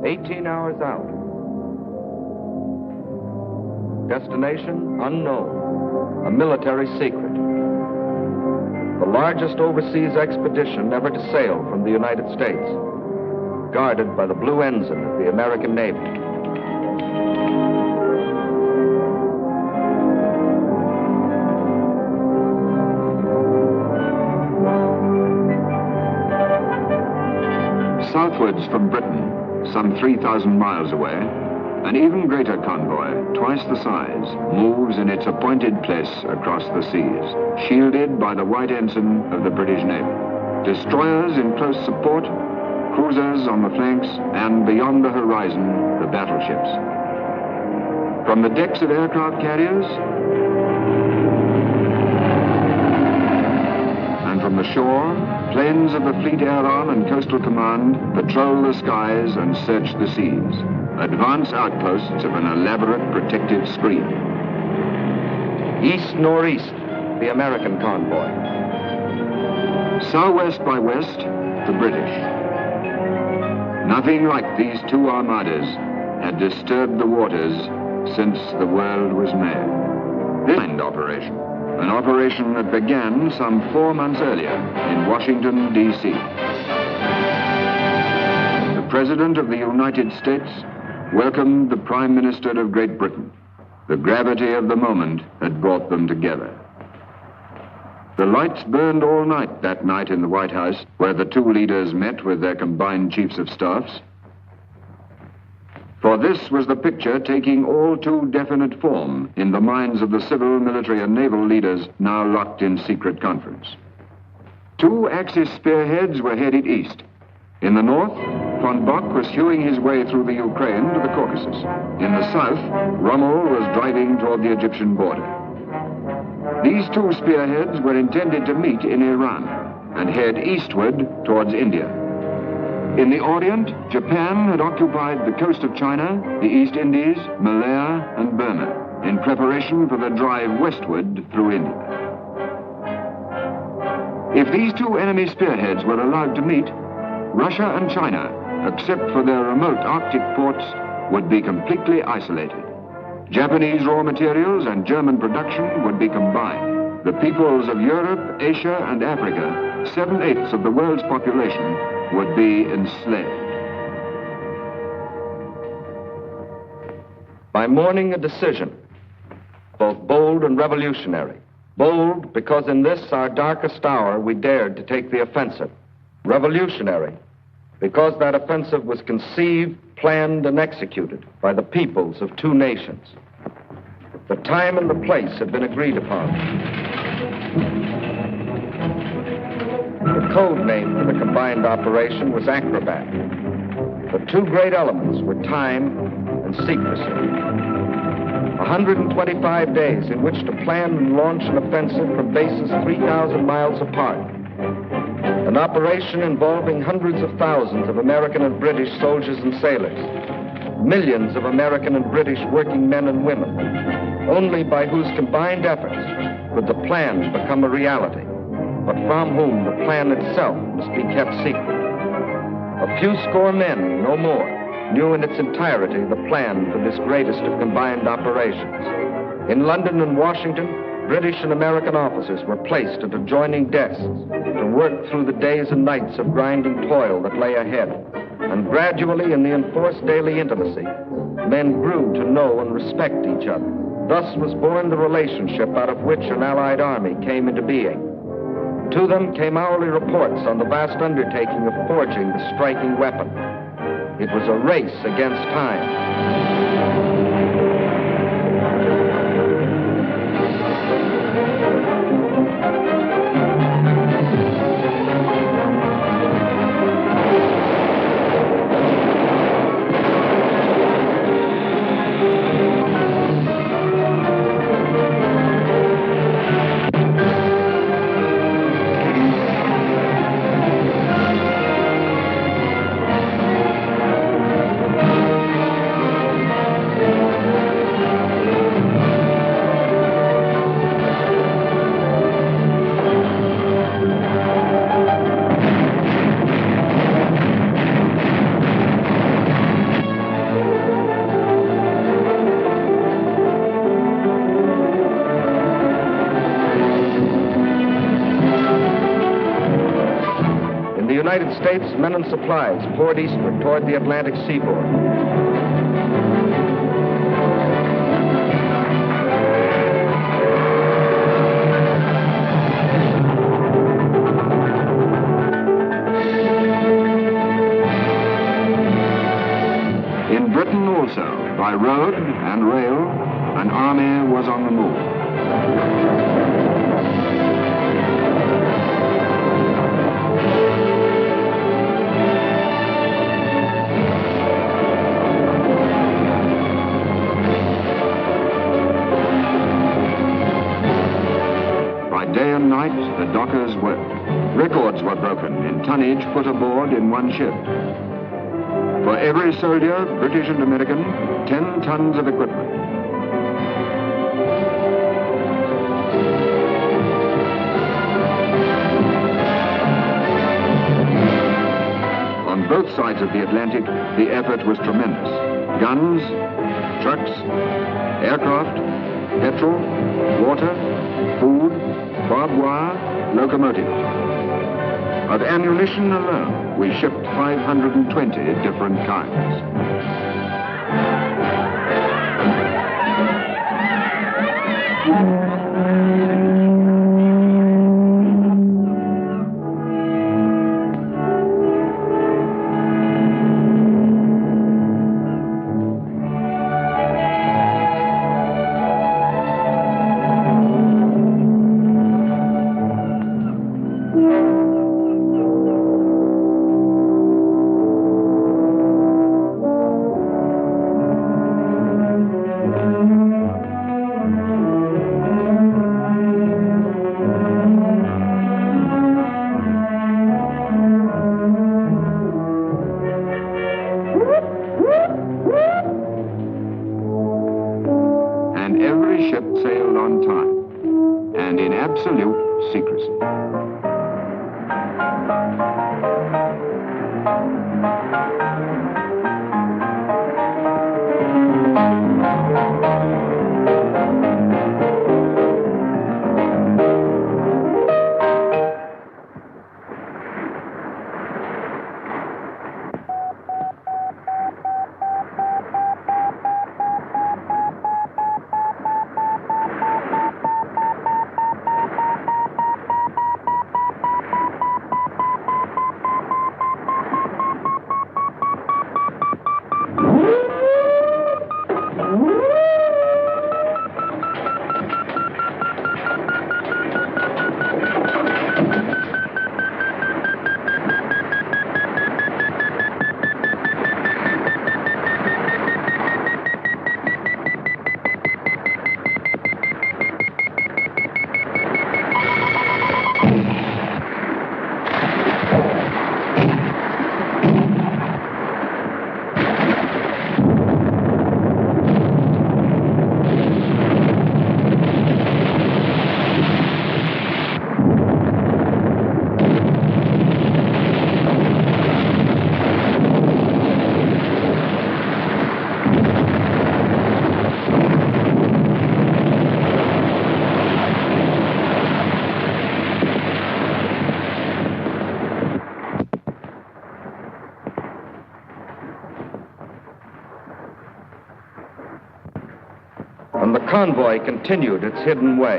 18 hours out. Destination unknown, a military secret. The largest overseas expedition ever to sail from the United States, guarded by the blue ensign of the American Navy. Southwards from Britain, some 3,000 miles away, an even greater convoy, twice the size, moves in its appointed place across the seas, shielded by the white ensign of the British Navy. Destroyers in close support, cruisers on the flanks, and beyond the horizon, the battleships. From the decks of aircraft carriers, and from the shore, planes of the Fleet Air Arm and Coastal Command patrol the skies and search the seas. Advance outposts of an elaborate protective screen. East-northeast, the American convoy. Southwest by west, the British. Nothing like these two armadas had disturbed the waters since the world was made. This operation, an operation that began some 4 months earlier in Washington, D.C. The President of the United States welcomed the Prime Minister of Great Britain. The gravity of the moment had brought them together. The lights burned all night that night in the White House, where the two leaders met with their combined chiefs of staffs. For this was the picture taking all too definite form in the minds of the civil, military, and naval leaders now locked in secret conference. Two Axis spearheads were headed east. In the north, von Bock was hewing his way through the Ukraine to the Caucasus. In the south, Rommel was driving toward the Egyptian border. These two spearheads were intended to meet in Iran and head eastward towards India. In the Orient, Japan had occupied the coast of China, the East Indies, Malaya, and Burma in preparation for the drive westward through India. If these two enemy spearheads were allowed to meet, Russia and China, except for their remote Arctic ports, would be completely isolated. Japanese raw materials and German production would be combined. The peoples of Europe, Asia, and Africa, 7/8 of the world's population, would be enslaved. By morning, a decision, both bold and revolutionary. Bold because in this, our darkest hour, we dared to take the offensive. Revolutionary because that offensive was conceived, planned, and executed by the peoples of two nations. The time and the place had been agreed upon. The code name for the combined operation was Acrobat. The two great elements were time and secrecy. 125 days in which to plan and launch an offensive from bases 3,000 miles apart. An operation involving hundreds of thousands of American and British soldiers and sailors. Millions of American and British working men and women. Only by whose combined efforts could the plan become a reality, but from whom the plan itself must be kept secret. A few score men, no more, knew in its entirety the plan for this greatest of combined operations. In London and Washington, British and American officers were placed at adjoining desks to work through the days and nights of grinding toil that lay ahead. And gradually, in the enforced daily intimacy, men grew to know and respect each other. Thus was born the relationship out of which an Allied army came into being. To them came hourly reports on the vast undertaking of forging the striking weapon. It was a race against time. United States, men and supplies poured eastward toward the Atlantic seaboard. In Britain also, by road and rail, an army was on the move. Day and night, the dockers worked. Records were broken in tonnage put aboard in one ship. For every soldier, British and American, 10 tons of equipment. On both sides of the Atlantic, the effort was tremendous. Guns, trucks, aircraft, petrol, water, food, barbed wire, locomotives. Of ammunition alone, we shipped 520 different kinds. And the convoy continued its hidden way.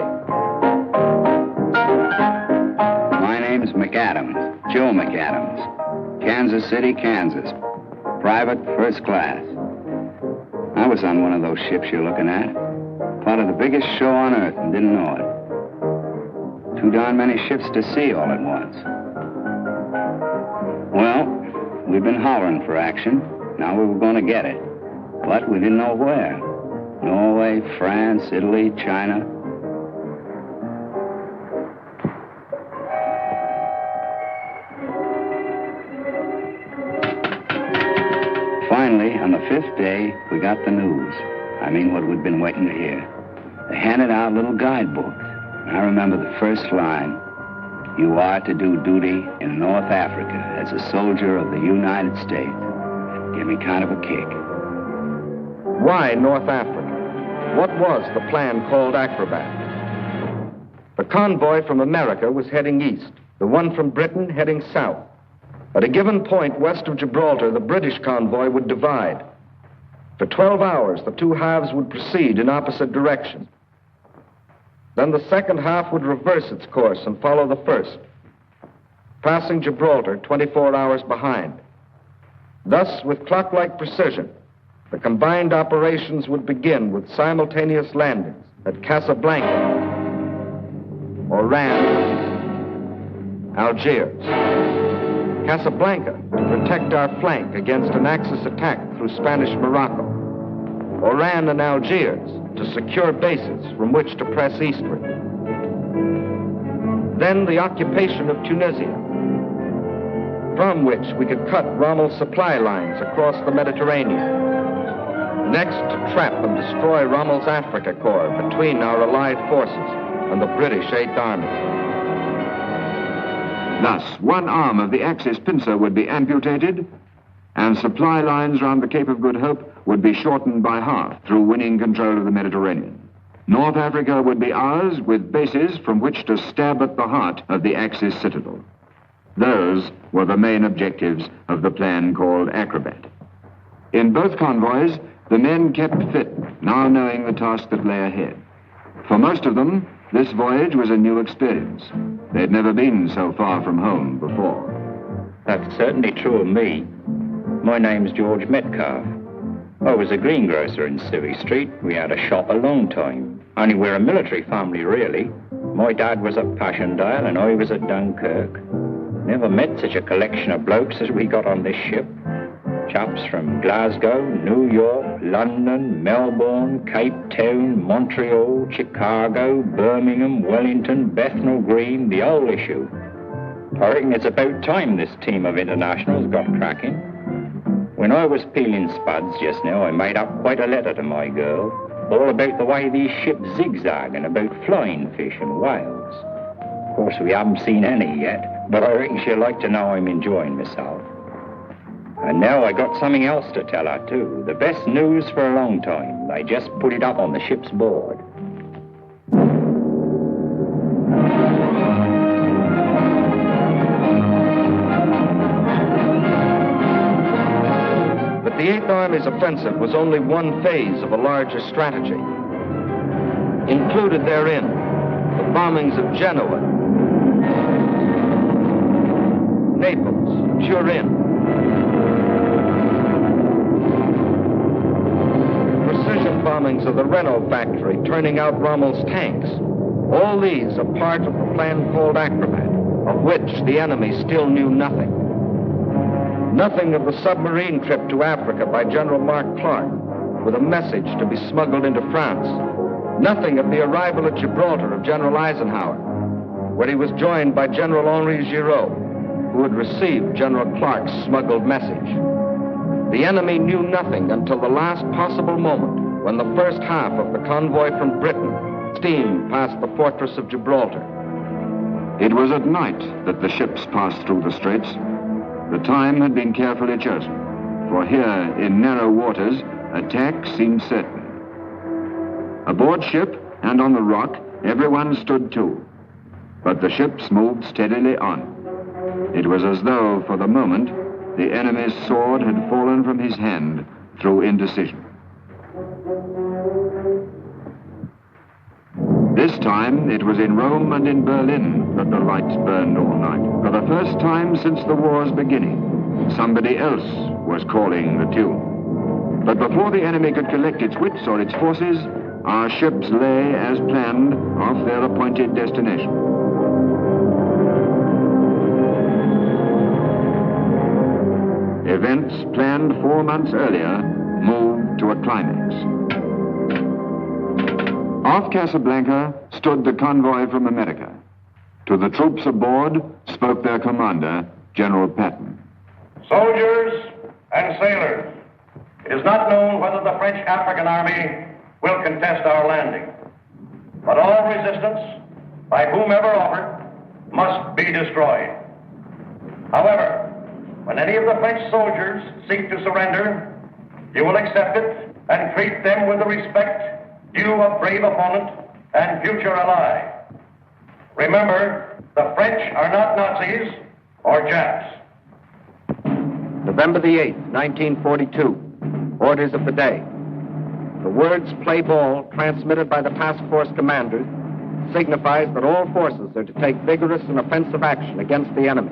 My name's McAdams, Joe McAdams, Kansas City, Kansas. Private, first class. I was on one of those ships you're looking at. Part of the biggest show on earth and didn't know it. Too darn many ships to see all at once. Well, we've been hollering for action. Now we were going to get it. But we didn't know where. Norway, France, Italy, China. Finally, on the 5th day, we got the news. I mean, what we'd been waiting to hear. They handed out little guidebooks. I remember the first line. You are to do duty in North Africa as a soldier of the United States. Gave me kind of a kick. Why North Africa? What was the plan called Acrobat? The convoy from America was heading east, the one from Britain heading south. At a given point west of Gibraltar, the British convoy would divide. For 12 hours, the two halves would proceed in opposite directions. Then the second half would reverse its course and follow the first, passing Gibraltar 24 hours behind. Thus, with clock-like precision, the combined operations would begin with simultaneous landings at Casablanca, Oran, Algiers. Casablanca to protect our flank against an Axis attack through Spanish Morocco. Oran and Algiers to secure bases from which to press eastward. Then the occupation of Tunisia, from which we could cut Rommel's supply lines across the Mediterranean. Next, to trap and destroy Rommel's Africa Corps between our allied forces and the British 8th Army. Thus, one arm of the Axis pincer would be amputated, and supply lines round the Cape of Good Hope would be shortened by half through winning control of the Mediterranean. North Africa would be ours, with bases from which to stab at the heart of the Axis citadel. Those were the main objectives of the plan called Acrobat. In both convoys, the men kept fit, now knowing the task that lay ahead. For most of them, this voyage was a new experience. They'd never been so far from home before. That's certainly true of me. My name's George Metcalf. I was a greengrocer in Civvy Street. We had a shop a long time. Only we're a military family, really. My dad was at Passchendaele and I was at Dunkirk. Never met such a collection of blokes as we got on this ship. Chaps from Glasgow, New York, London, Melbourne, Cape Town, Montreal, Chicago, Birmingham, Wellington, Bethnal Green, the whole issue. I reckon it's about time this team of internationals got cracking. When I was peeling spuds just now, I made up quite a letter to my girl, all about the way these ships zigzag and about flying fish and whales. Of course, we haven't seen any yet, but I reckon she'll like to know I'm enjoying myself. And now I got something else to tell her, too. The best news for a long time. They just put it up on the ship's board. But the 8th Army's offensive was only one phase of a larger strategy. Included therein, the bombings of Genoa, Naples, Turin, bombings of the Renault factory, turning out Rommel's tanks. All these are part of the plan called Acrobat, of which the enemy still knew nothing. Nothing of the submarine trip to Africa by General Mark Clark, with a message to be smuggled into France. Nothing of the arrival at Gibraltar of General Eisenhower, where he was joined by General Henri Giraud, who had received General Clark's smuggled message. The enemy knew nothing until the last possible moment, when the first half of the convoy from Britain steamed past the fortress of Gibraltar. It was at night that the ships passed through the straits. The time had been carefully chosen, for here in narrow waters, attack seemed certain. Aboard ship and on the rock, everyone stood to, but the ships moved steadily on. It was as though, for the moment, the enemy's sword had fallen from his hand through indecision. This time, it was in Rome and in Berlin that the lights burned all night. For the first time since the war's beginning, somebody else was calling the tune. But before the enemy could collect its wits or its forces, our ships lay, as planned, off their appointed destination. Events planned 4 months earlier moved to a climax. Off Casablanca stood the convoy from America. To the troops aboard spoke their commander, General Patton. Soldiers and sailors, it is not known whether the French African army will contest our landing. But all resistance, by whomever offered, must be destroyed. However, when any of the French soldiers seek to surrender, you will accept it and treat them with the respect due a brave opponent and future ally. Remember, the French are not Nazis or Japs. November the 8th, 1942. Orders of the day. The words "play ball," transmitted by the task force commanders, signifies that all forces are to take vigorous and offensive action against the enemy.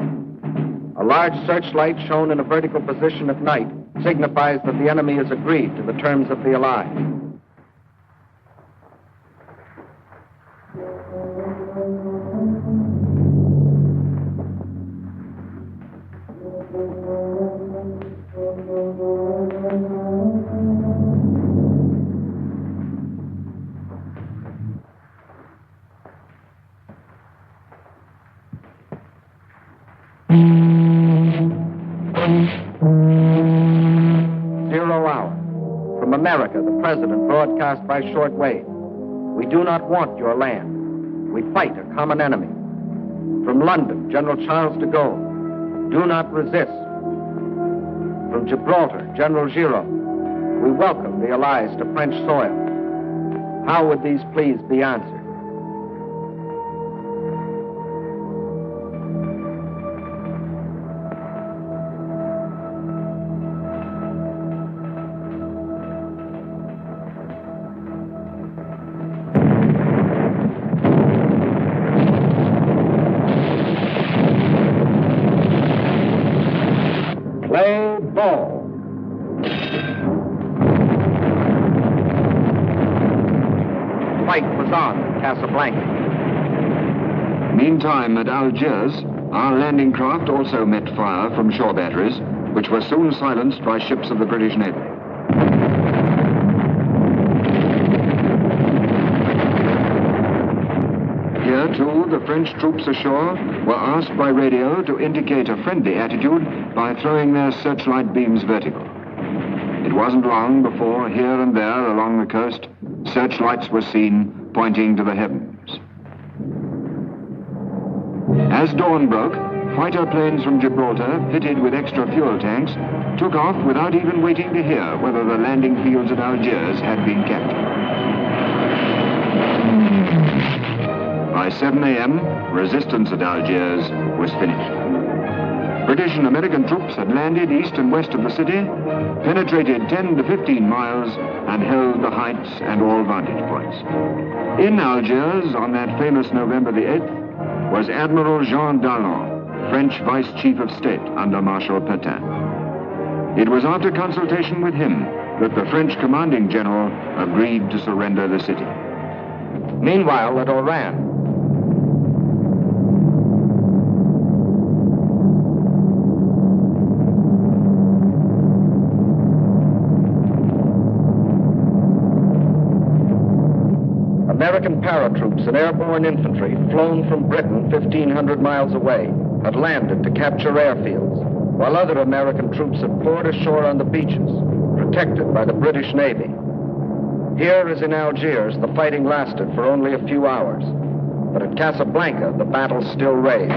A large searchlight shown in a vertical position at night signifies that the enemy has agreed to the terms of the alliance. From America, the President broadcast by shortwave. We do not want your land. We fight a common enemy. From London, General Charles de Gaulle. Do not resist. From Gibraltar, General Giraud. We welcome the Allies to French soil. How would these pleas be answered? Meantime, at Algiers, our landing craft also met fire from shore batteries, which were soon silenced by ships of the British Navy. Here, too, the French troops ashore were asked by radio to indicate a friendly attitude by throwing their searchlight beams vertical. It wasn't long before, here and there along the coast, searchlights were seen pointing to the heavens. As dawn broke, fighter planes from Gibraltar, fitted with extra fuel tanks, took off without even waiting to hear whether the landing fields at Algiers had been captured. By 7 a.m., resistance at Algiers was finished. British and American troops had landed east and west of the city, penetrated 10 to 15 miles, and held the heights and all vantage points. In Algiers, on that famous November the 8th, was Admiral Jean Dallon, French Vice Chief of State under Marshal Pétain. It was after consultation with him that the French commanding general agreed to surrender the city. Meanwhile, at Oran, American paratroops and airborne infantry, flown from Britain 1,500 miles away, had landed to capture airfields, while other American troops had poured ashore on the beaches, protected by the British Navy. Here, as in Algiers, the fighting lasted for only a few hours, but at Casablanca, the battle still raged.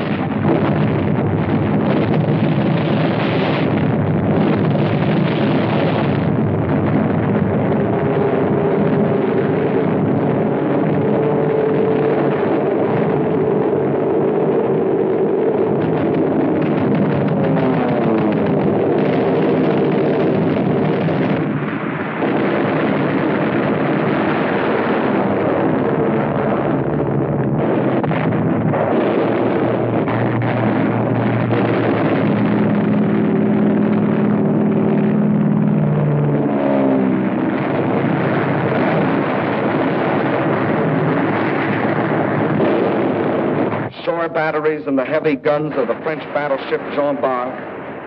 Batteries and the heavy guns of the French battleship Jean Bart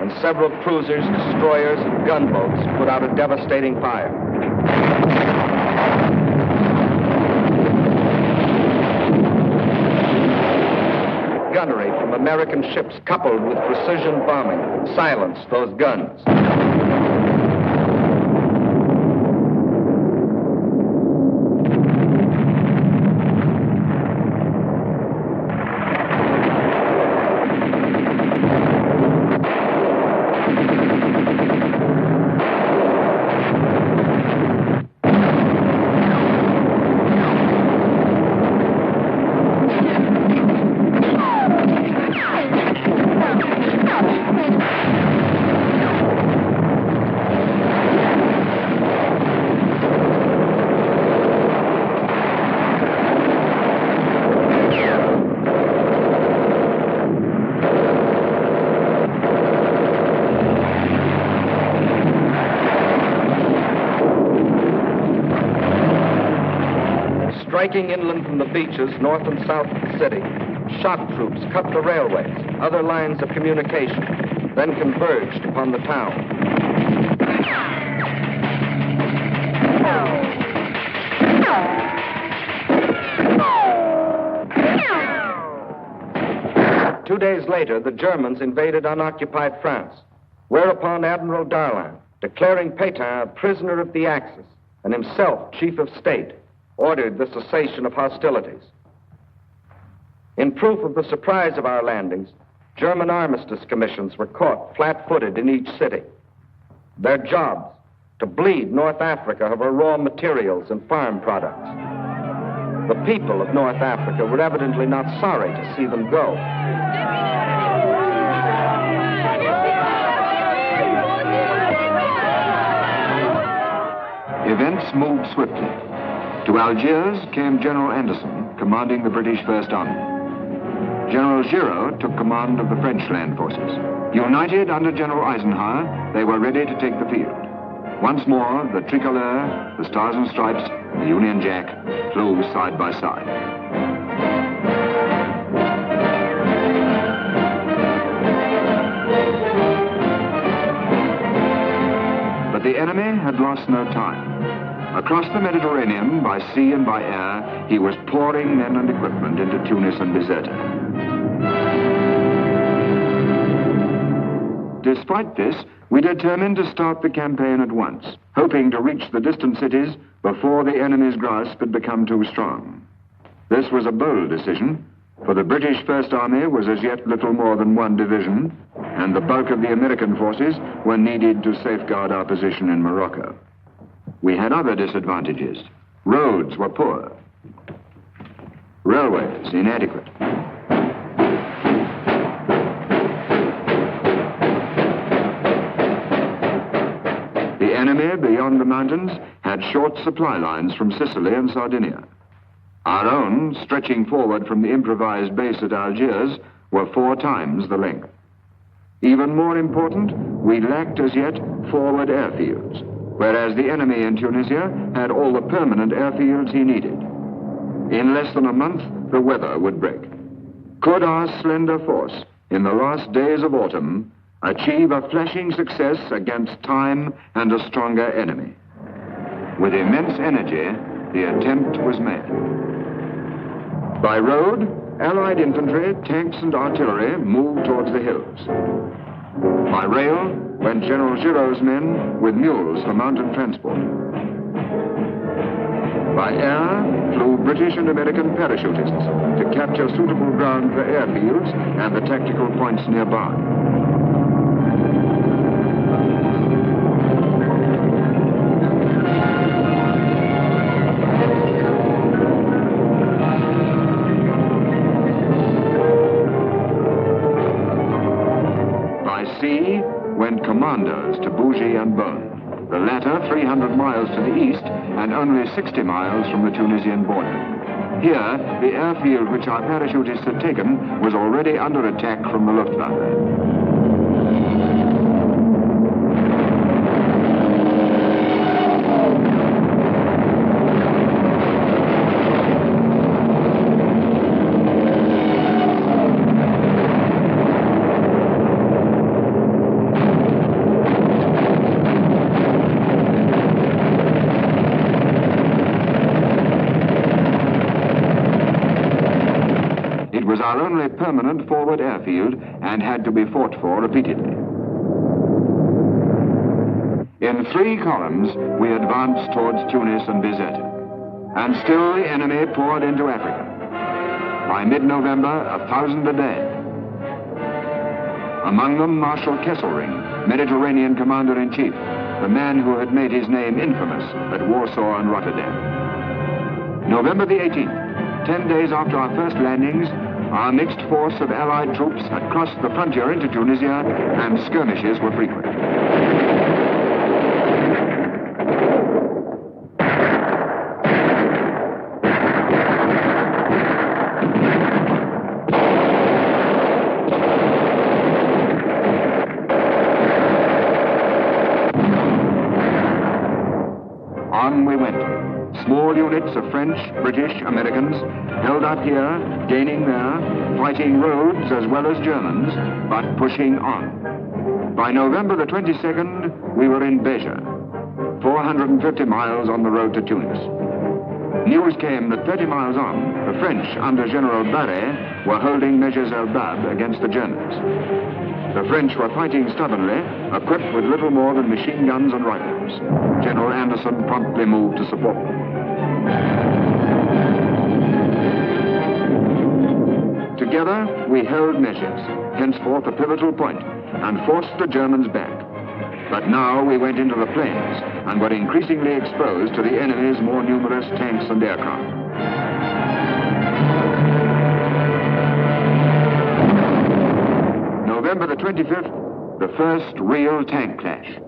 and several cruisers, destroyers, and gunboats put out a devastating fire. Gunnery from American ships coupled with precision bombing silenced those guns. Striking inland from the beaches north and south of the city, shock troops cut the railways, other lines of communication, then converged upon the town. 2 days later, the Germans invaded unoccupied France, whereupon Admiral Darlan, declaring Pétain a prisoner of the Axis and himself chief of state, ordered the cessation of hostilities. In proof of the surprise of our landings, German armistice commissions were caught flat-footed in each city. Their jobs, to bleed North Africa of her raw materials and farm products. The people of North Africa were evidently not sorry to see them go. Events moved swiftly. To Algiers came General Anderson, commanding the British First Army. General Giraud took command of the French land forces. United under General Eisenhower, they were ready to take the field. Once more, the tricolor, the Stars and Stripes, the Union Jack flew side by side. But the enemy had lost no time. Across the Mediterranean, by sea and by air, he was pouring men and equipment into Tunis and Bizerta. Despite this, we determined to start the campaign at once, hoping to reach the distant cities before the enemy's grasp had become too strong. This was a bold decision, for the British First Army was as yet little more than one division, and the bulk of the American forces were needed to safeguard our position in Morocco. We had other disadvantages. Roads were poor. Railways inadequate. The enemy beyond the mountains had short supply lines from Sicily and Sardinia. Our own, stretching forward from the improvised base at Algiers, were 4 times the length. Even more important, we lacked as yet forward airfields, whereas the enemy in Tunisia had all the permanent airfields he needed. In less than a month, the weather would break. Could our slender force, in the last days of autumn, achieve a flashing success against time and a stronger enemy? With immense energy, the attempt was made. By road, Allied infantry, tanks, and artillery moved towards the hills. By rail went General Giraud's men with mules for mountain transport. By air flew British and American parachutists to capture suitable ground for airfields and the tactical points nearby. Sea went commandos to Bougie and Beaune, the latter 300 miles to the east and only 60 miles from the Tunisian border. Here, the airfield which our parachutists had taken was already under attack from the Luftwaffe. Our only permanent forward airfield and had to be fought for repeatedly. In 3 columns, we advanced towards Tunis and Bizerta. And still the enemy poured into Africa. By mid-November, 1,000 a day. Among them, Marshal Kesselring, Mediterranean Commander-in-Chief, the man who had made his name infamous at Warsaw and Rotterdam. November the 18th, 10 days after our first landings, our mixed force of Allied troops had crossed the frontier into Tunisia, and skirmishes were frequent. On we went. Small units of French, British, Americans held up here, gaining there, fighting roads as well as Germans, but pushing on. By November the 22nd, we were in Béja, 450 miles on the road to Tunis. News came that 30 miles on, the French, under General Barré, were holding Meges el Bab against the Germans. The French were fighting stubbornly, equipped with little more than machine guns and rifles. General Anderson promptly moved to support them. Together, we held Meges, henceforth a pivotal point, and forced the Germans back. But now we went into the plains and were increasingly exposed to the enemy's more numerous tanks and aircraft. November the 25th, the first real tank clash.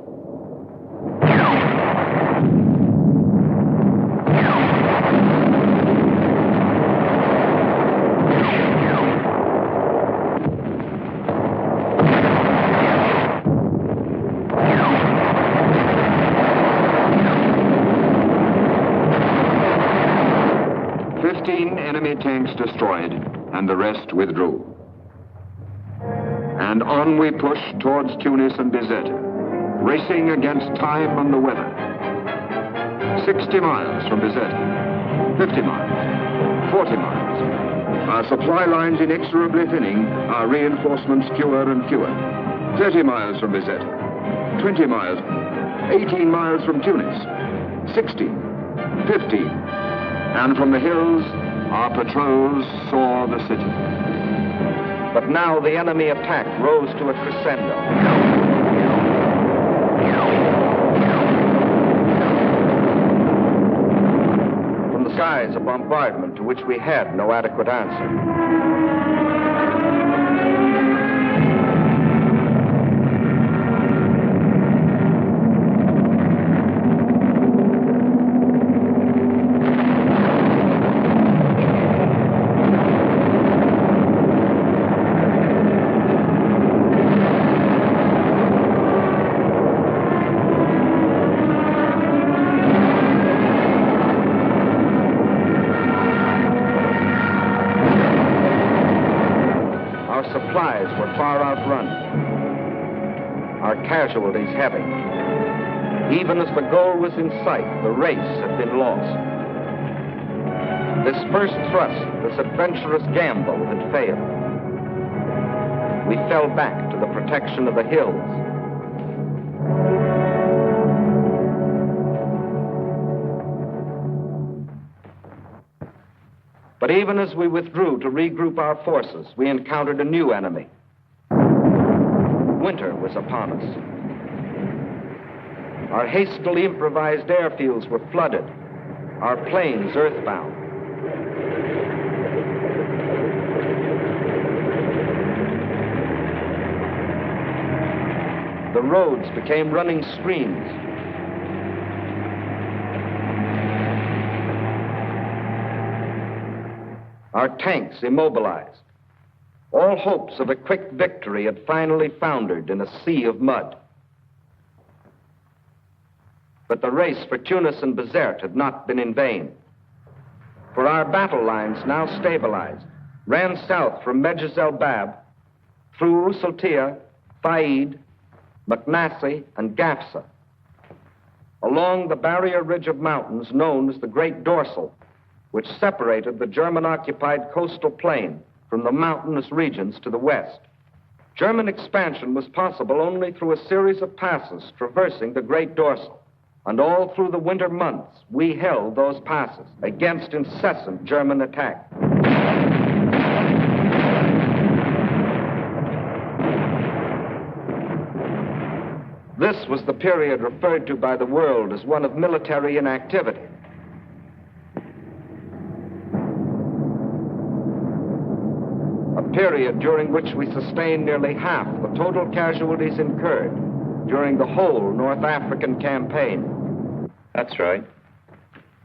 Enemy tanks destroyed, and the rest withdrew. And on we pushed towards Tunis and Bizerte, racing against time and the weather. 60 miles from Bizerte, 50 miles, 40 miles. Our supply lines inexorably thinning, our reinforcements fewer and fewer. 30 miles from Bizerte, 20 miles, 18 miles from Tunis, 16, 15, and from the hills, our patrols saw the city. But now the enemy attack rose to a crescendo. From the skies, a bombardment to which we had no adequate answer. Casualties heavy. Even as the goal was in sight, the race had been lost. This first thrust, this adventurous gamble had failed. We fell back to the protection of the hills. But even as we withdrew to regroup our forces, we encountered a new enemy. Winter was upon us. Our hastily improvised airfields were flooded, our planes earthbound. The roads became running streams. Our tanks immobilized. All hopes of a quick victory had finally foundered in a sea of mud. But the race for Tunis and Bizerte had not been in vain. For our battle lines, now stabilized, ran south from Meges el Bab, through Usultia, Faid, Maknassi, and Gafsa, along the barrier ridge of mountains known as the Great Dorsal, which separated the German-occupied coastal plain from the mountainous regions to the west. German expansion was possible only through a series of passes traversing the Great Dorsal. And all through the winter months, we held those passes against incessant German attack. This was the period referred to by the world as one of military inactivity. A period during which we sustained nearly half the total casualties incurred during the whole North African campaign. That's right.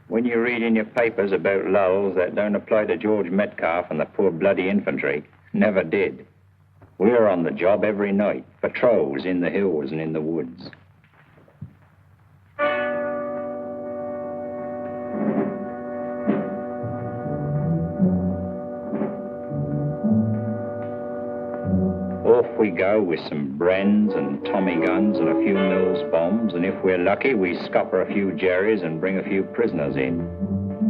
When you read in your papers about lulls, that don't apply to George Metcalf and the poor bloody infantry. Never did. We're on the job every night, patrols in the hills and in the woods. off we go with some Brens and Tommy guns and a few Mills bombs, and if we're lucky, we scupper a few Jerrys and bring a few prisoners in.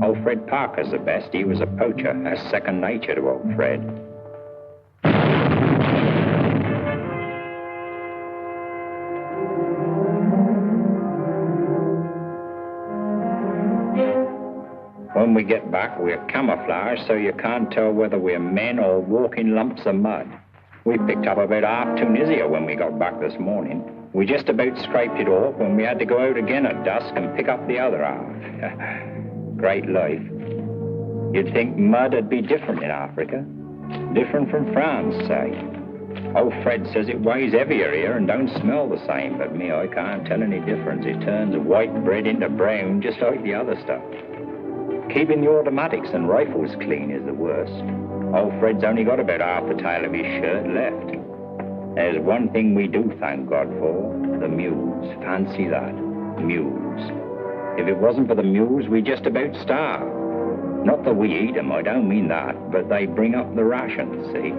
Old Fred Parker's the best. He was a poacher. That's second nature to old Fred. When we get back, we're camouflaged so you can't tell whether we're men or walking lumps of mud. We picked up about half Tunisia when we got back this morning. We just about scraped it off when we had to go out again at dusk and pick up the other half. Great life. You'd think mud would be different in Africa. Different from France, say. Old Fred says it weighs heavier here and don't smell the same, but me, I can't tell any difference. It turns white bread into brown just like the other stuff. Keeping the automatics and rifles clean is the worst. Old Fred's only got about half the tail of his shirt left. There's one thing we do thank God for, the mules. Fancy that, mules. If it wasn't for the mules, we'd just about starve. Not that we eat them, I don't mean that, but they bring up the rations, see?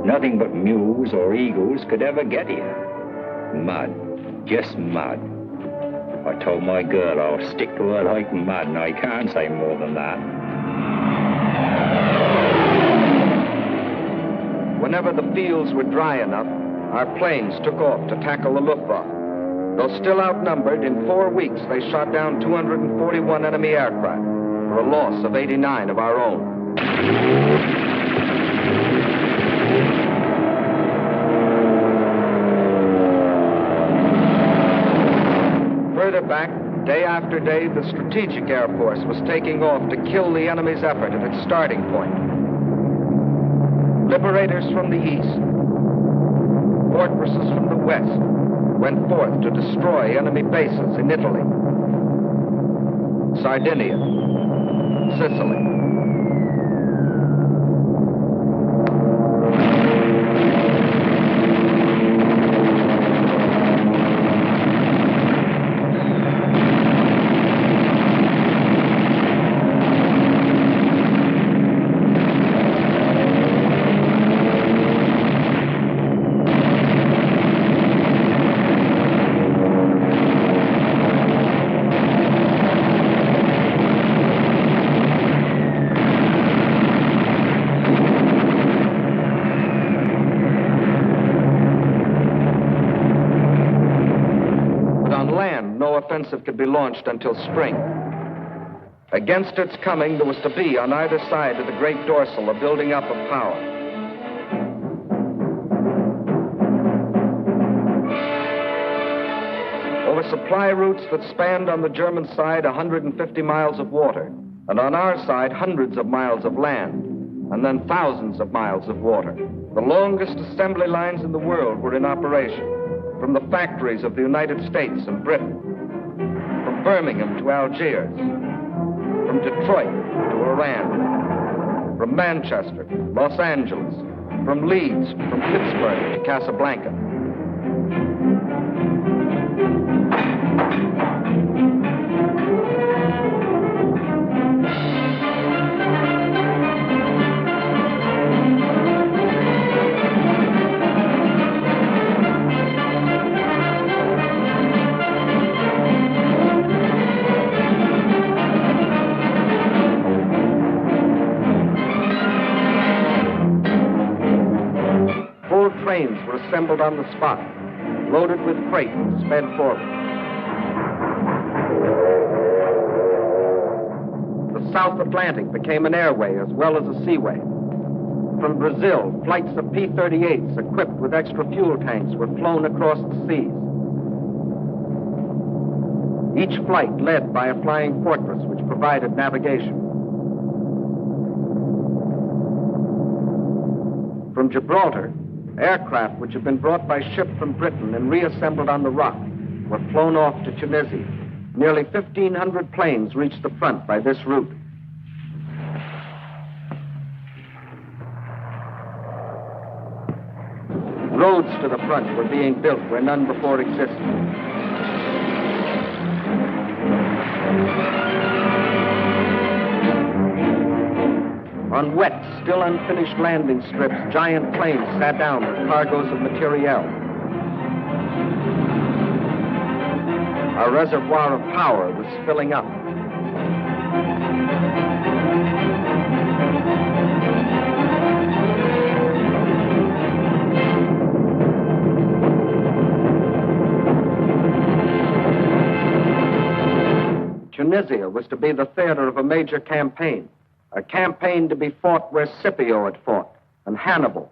Nothing but mules or eagles could ever get here. Mud, just mud. I told my girl I'll stick to her like mud, and I can't say more than that. Whenever the fields were dry enough, our planes took off to tackle the Luftwaffe. Though still outnumbered, in 4 weeks they shot down 241 enemy aircraft, for a loss of 89 of our own. Further back, day after day, the Strategic Air Force was taking off to kill the enemy's effort at its starting point. Liberators from the east, fortresses from the west, went forth to destroy enemy bases in Italy, Sardinia, Sicily. Offensive could be launched until spring. Against its coming, there was to be, on either side of the great dorsal, a building up of power. Over supply routes that spanned on the German side 150 miles of water, and on our side hundreds of miles of land, and then thousands of miles of water. The longest assembly lines in the world were in operation, from the factories of the United States and Britain. Birmingham to Algiers, from Detroit to Oran, from Manchester, Los Angeles, from Leeds, from Pittsburgh to Casablanca. Trains were assembled on the spot, loaded with freight and sped forward. The South Atlantic became an airway as well as a seaway. From Brazil, flights of P-38s equipped with extra fuel tanks were flown across the seas. Each flight led by a flying fortress which provided navigation. From Gibraltar, aircraft which had been brought by ship from Britain and reassembled on the Rock were flown off to Tunisia. Nearly 1,500 planes reached the front by this route. Roads to the front were being built where none before existed. On wet, still unfinished landing strips, giant planes sat down with cargoes of materiel. Our reservoir of power was filling up. Tunisia was to be the theater of a major campaign, a campaign to be fought where Scipio had fought, and Hannibal,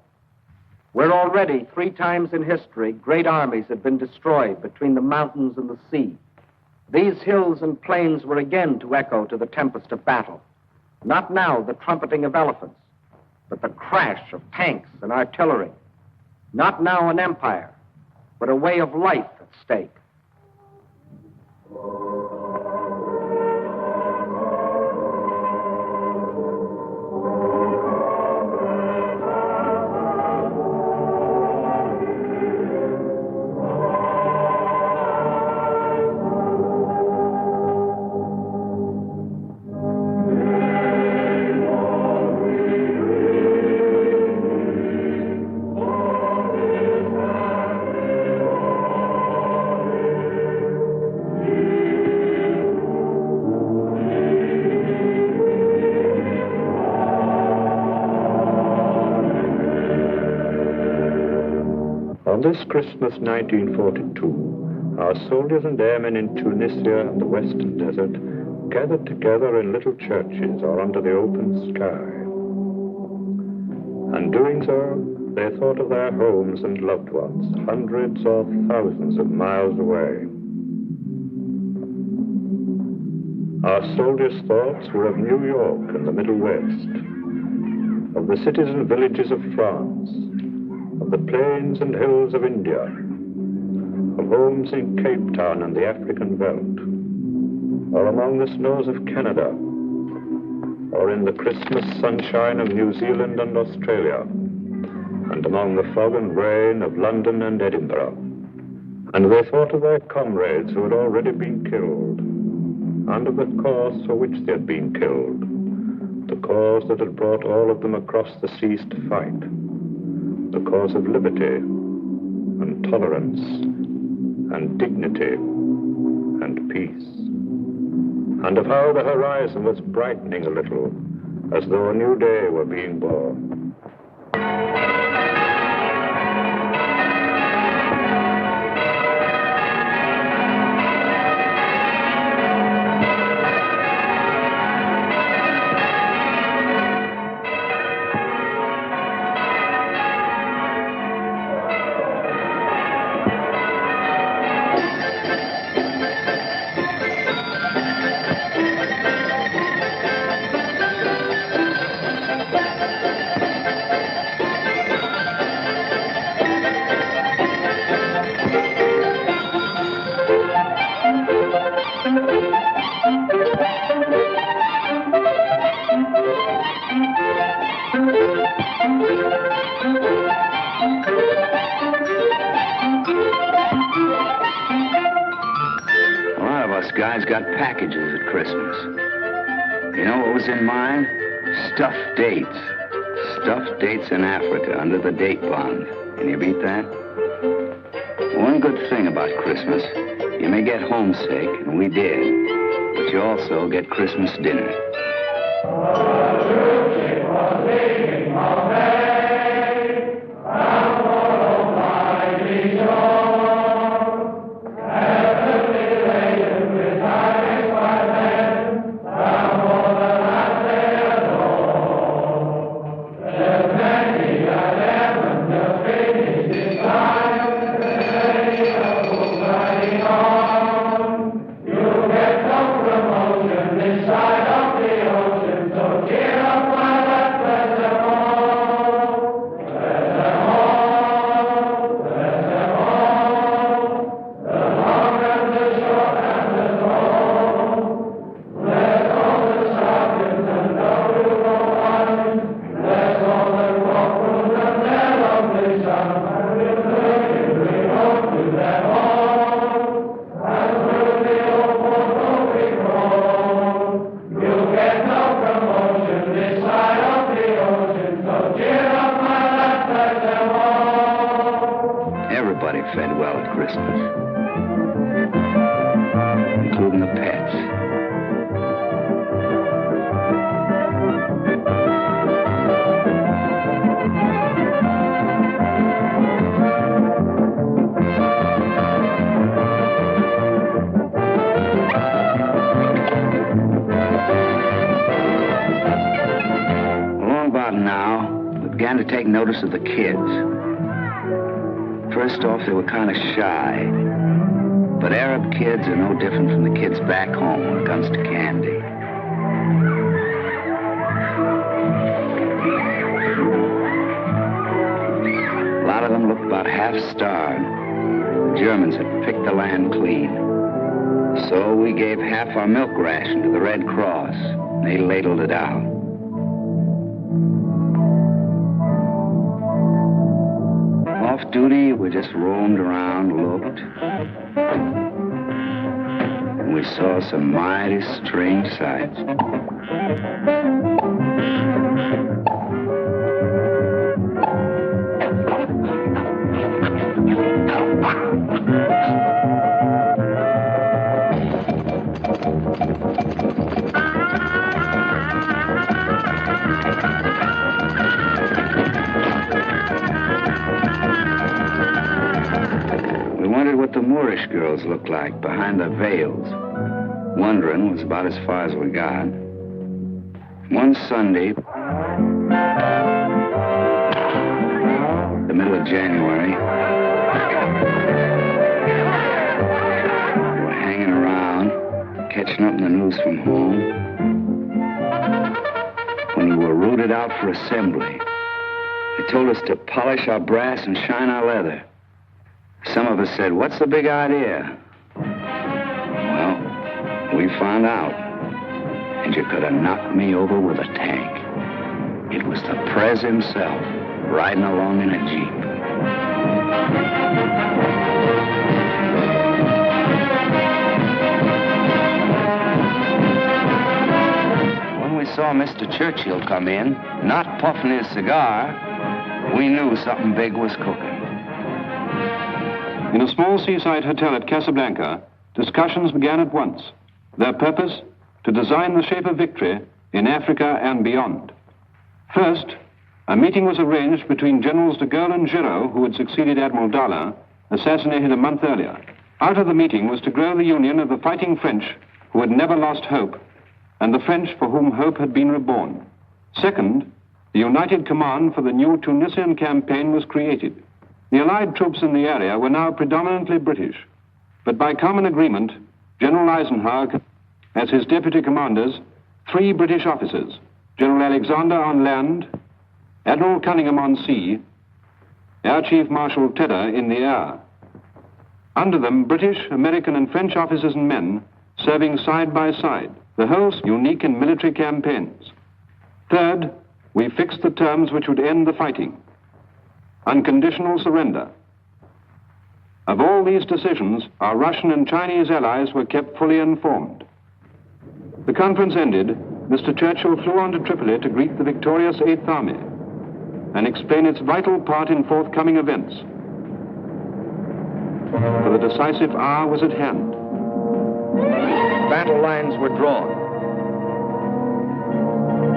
where already 3 times in history great armies had been destroyed between the mountains and the sea. These hills and plains were again to echo to the tempest of battle. Not now the trumpeting of elephants, but the crash of tanks and artillery. Not now an empire, but a way of life at stake. This Christmas 1942, our soldiers and airmen in Tunisia and the Western Desert gathered together in little churches or under the open sky. And doing so, they thought of their homes and loved ones, hundreds or thousands of miles away. Our soldiers' thoughts were of New York and the Middle West, of the cities and villages of France, of the plains and hills of India, of homes in Cape Town and the African veldt, or among the snows of Canada, or in the Christmas sunshine of New Zealand and Australia, and among the fog and rain of London and Edinburgh. And they thought of their comrades who had already been killed, and of the cause for which they had been killed, the cause that had brought all of them across the seas to fight, the cause of liberty and tolerance and dignity and peace, and of how the horizon was brightening a little, as though a new day were being born. Guys got packages at Christmas. You know what was in mine? Stuffed dates. Stuffed dates in Africa under the date bond. Can you beat that? One good thing about Christmas, you may get homesick, and we did, but you also get Christmas dinner. Inside of the ocean, so cheer up, my lad, Everybody fed well at Christmas, including the pets. Along about now, we began to take notice of the kids. First off, they were kind of shy. But Arab kids are no different from the kids back home when it comes to candy. A lot of them looked about half-starved. The Germans had picked the land clean. So we gave half our milk ration to the Red Cross. They ladled it out. Off duty, we just roamed around, looked. And we saw some mighty strange sights. The Moorish girls looked like behind their veils. Wondering was about as far as we got. One Sunday, the middle of January, we were hanging around, catching up in the news from home, when we were rooted out for assembly. They told us to polish our brass and shine our leather. Some of us said, "What's the big idea?" Well, we found out. And you could have knocked me over with a tank. It was the Prez himself, riding along in a Jeep. When we saw Mr. Churchill come in, not puffing his cigar, we knew something big was cooking. In a small seaside hotel at Casablanca, discussions began at once. Their purpose, to design the shape of victory in Africa and beyond. First, a meeting was arranged between Generals de Gaulle and Giraud, who had succeeded Admiral Darlan, assassinated a month earlier. Out of the meeting was to grow the union of the fighting French, who had never lost hope, and the French for whom hope had been reborn. Second, the united command for the new Tunisian campaign was created. The Allied troops in the area were now predominantly British, but by common agreement, General Eisenhower, as his deputy commanders, 3 British officers, General Alexander on land, Admiral Cunningham on sea, Air Chief Marshal Tedder in the air. Under them, British, American, and French officers and men serving side by side, the whole unique in military campaigns. Third, we fixed the terms which would end the fighting. Unconditional surrender. Of all these decisions, our Russian and Chinese allies were kept fully informed. The conference ended, Mr. Churchill flew on to Tripoli to greet the victorious 8th Army and explain its vital part in forthcoming events. For the decisive hour was at hand. Battle lines were drawn.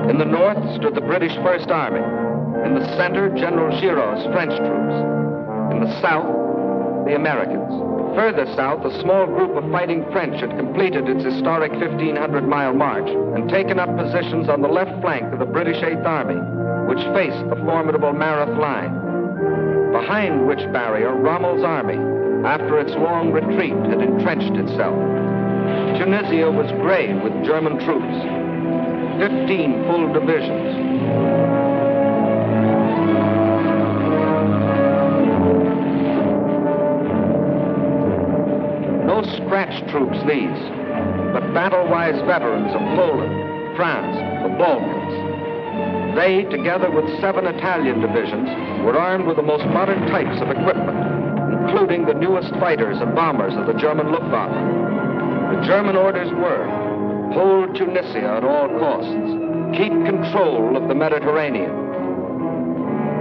In the north stood the British First Army. In the center, General Giraud's French troops. In the south, the Americans. Further south, a small group of fighting French had completed its historic 1,500-mile march and taken up positions on the left flank of the British 8th Army, which faced the formidable Mareth line. Behind which barrier, Rommel's army, after its long retreat, had entrenched itself. Tunisia was gray with German troops. 15 full divisions. No scratch troops, these, but battle-wise veterans of Poland, France, the Balkans. They, together with 7 Italian divisions, were armed with the most modern types of equipment, including the newest fighters and bombers of the German Luftwaffe. The German orders were, hold Tunisia at all costs, keep control of the Mediterranean.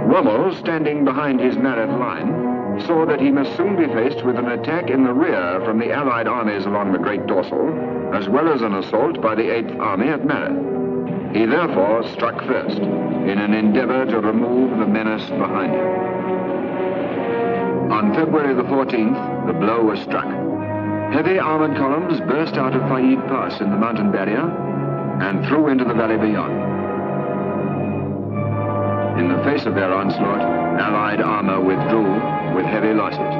Rommel, standing behind his Mareth line, saw that he must soon be faced with an attack in the rear from the Allied armies along the Great Dorsal, as well as an assault by the 8th Army at Mareth. He therefore struck first, in an endeavor to remove the menace behind him. On February the 14th, the blow was struck. Heavy armored columns burst out of Faid Pass in the mountain barrier and through into the valley beyond. In the face of their onslaught, Allied armor withdrew with heavy losses.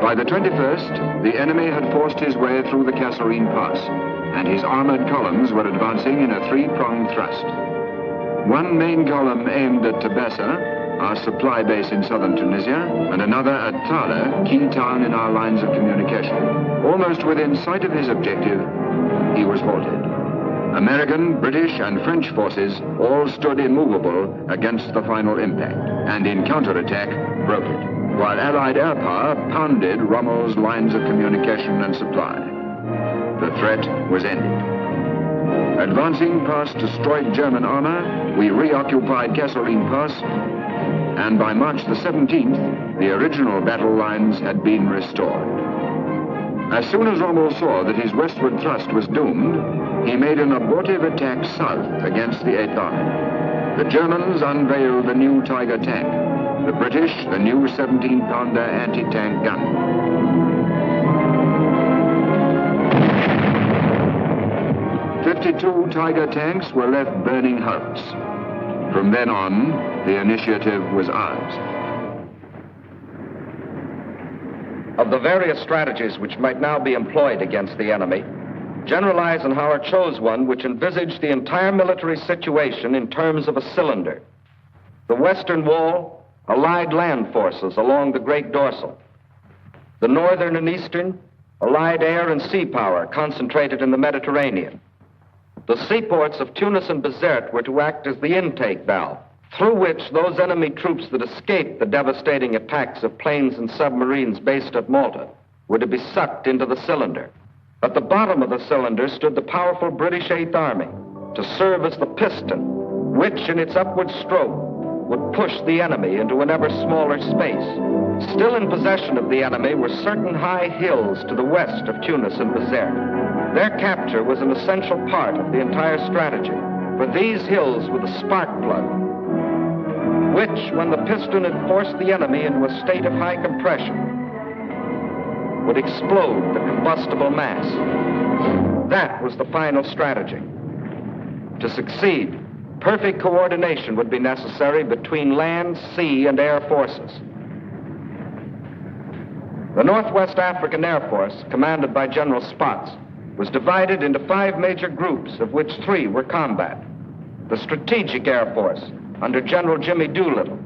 By the 21st, the enemy had forced his way through the Kasserine Pass, and his armored columns were advancing in a three-pronged thrust. One main column aimed at Tabessa, our supply base in southern Tunisia, and another at Thala, key town in our lines of communication. Almost within sight of his objective, he was halted. American, British, and French forces all stood immovable against the final impact, and in counterattack, broke it, while Allied air power pounded Rommel's lines of communication and supply. The threat was ended. Advancing past destroyed German armor, we reoccupied Kasserine Pass, and by March the 17th, the original battle lines had been restored. As soon as Rommel saw that his westward thrust was doomed, he made an abortive attack south against the 8th Army. The Germans unveiled the new Tiger tank, the British the new 17-pounder anti-tank gun. 52 Tiger tanks were left burning hulks. From then on, the initiative was ours. Of the various strategies which might now be employed against the enemy, General Eisenhower chose one which envisaged the entire military situation in terms of a cylinder. The Western Wall, Allied land forces along the Great Dorsal. The Northern and Eastern, Allied air and sea power concentrated in the Mediterranean. The seaports of Tunis and Bizerte were to act as the intake valve, through which those enemy troops that escaped the devastating attacks of planes and submarines based at Malta were to be sucked into the cylinder. At the bottom of the cylinder stood the powerful British 8th Army to serve as the piston, which in its upward stroke would push the enemy into an ever smaller space. Still in possession of the enemy were certain high hills to the west of Tunis and Bizerte. Their capture was an essential part of the entire strategy, for these hills were the spark plug, which, when the piston had forced the enemy into a state of high compression, would explode the combustible mass. That was the final strategy. To succeed, perfect coordination would be necessary between land, sea, and air forces. The Northwest African Air Force, commanded by General Spaatz, was divided into 5 major groups, of which 3 were combat. The Strategic Air Force, under General Jimmy Doolittle.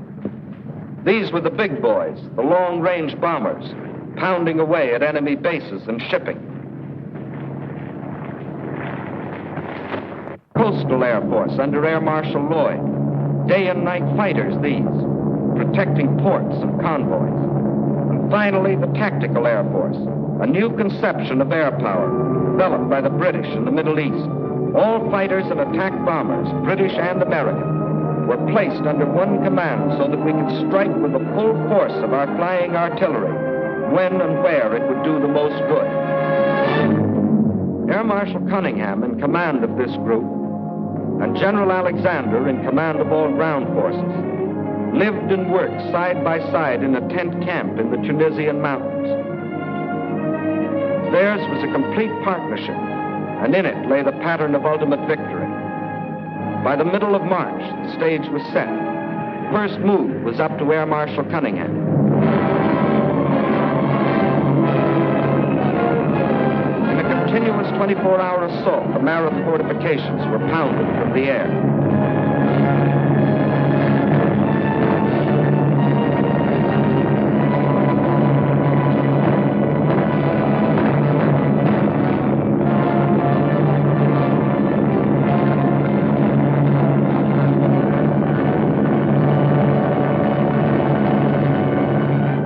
These were the big boys, the long-range bombers, pounding away at enemy bases and shipping. Coastal Air Force, under Air Marshal Lloyd. Day and night fighters, these, protecting ports and convoys. And finally, the Tactical Air Force, a new conception of air power developed by the British in the Middle East. All fighters and attack bombers, British and American, were placed under one command so that we could strike with the full force of our flying artillery when and where it would do the most good. Air Marshal Cunningham in command of this group, and General Alexander in command of all ground forces, lived and worked side by side in a tent camp in the Tunisian mountains. Theirs was a complete partnership, and in it lay the pattern of ultimate victory. By the middle of March, the stage was set. First move was up to Air Marshal Cunningham. In a continuous 24-hour assault, the Mareth fortifications were pounded from the air.